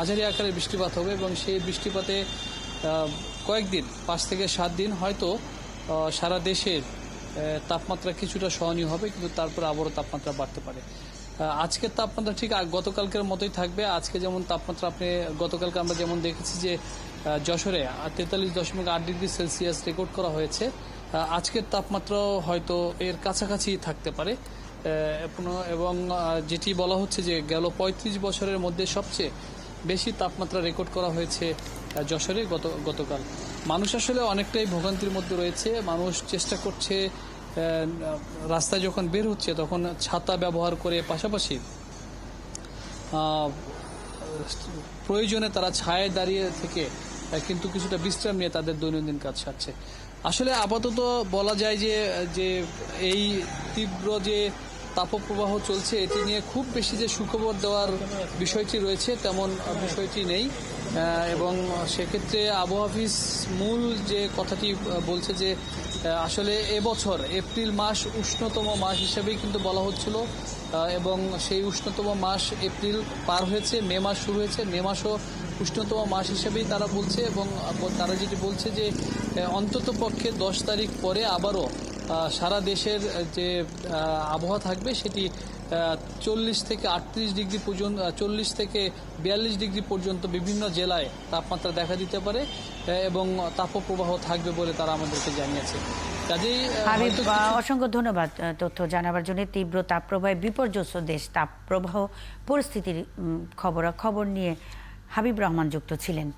মাঝারি আকারের বৃষ্টিপাত হবে এবং সেই বৃষ্টিপাতে কয়েকদিন 5 থেকে 7 দিন হয়তো সারা দেশের তাপমাত্রা কিছুটা সহনীয় হবে, কিন্তু তারপর আবারও তাপমাত্রা বাড়তে পারে। আজকের তাপমাত্রা ঠিক গতকালকের মতোই থাকবে। আজকে যেমন তাপমাত্রা গতকালকে আমরা যেমন দেখেছি যে যশোরে 43.8 ডিগ্রি সেলসিয়াস রেকর্ড করা হয়েছে। আজকের তাপমাত্রাও হয়তো এর কাছাকাছি থাকতে পারে। এবং যেটি বলা হচ্ছে যে গেল 35 বছরের মধ্যে সবচেয়ে বেশি তাপমাত্রা রেকর্ড করা হয়েছে যশোরে গতকাল। মানুষ আসলে অনেকটাই ভোগান্তির মধ্যে রয়েছে। মানুষ চেষ্টা করছে, রাস্তায় যখন বের হচ্ছে তখন ছাতা ব্যবহার করে, পাশাপাশি প্রয়োজনে তারা ছায়ায় দাঁড়িয়ে থেকে কিন্তু কিছুটা বিশ্রাম নিয়ে তাদের দৈনন্দিন কাজ সারছে। আসলে আপাতত বলা যায় যে এই তীব্র যে তাপপ্রবাহ চলছে, এটি নিয়ে খুব বেশি যে সুখবর দেওয়ার বিষয়টি রয়েছে তেমন বিষয়টি নেই। এবং সেক্ষেত্রে আবহাওয়া অফিস মূল যে কথাটি বলছে যে আসলে এবছর এপ্রিল মাস উষ্ণতম মাস হিসেবেই কিন্তু বলা হচ্ছিল, এবং সেই উষ্ণতম মাস এপ্রিল পার হয়েছে, মে মাস শুরু হয়েছে, মে মাসও উষ্ণতম মাস হিসেবেই তারা বলছে। এবং তারা যেটি বলছে যে অন্তত পক্ষে 10 তারিখ পরে আবারও সারা দেশের যে আবহাওয়া থাকবে সেটি 40 থেকে 38 ডিগ্রি পর্যন্ত, 40 থেকে 42 ডিগ্রি পর্যন্ত বিভিন্ন জেলায় তাপমাত্রা দেখা দিতে পারে এবং তাপপ্রবাহ থাকবে বলে তারা আমাদেরকে জানিয়েছে। কাজেই অসংখ্য ধন্যবাদ তথ্য জানাবার জন্য। তীব্র তাপপ্রবাহে বিপর্যস্ত দেশ, তাপপ্রবাহ পরিস্থিতির খবর নিয়ে হাবিব রহমান যুক্ত ছিলেন।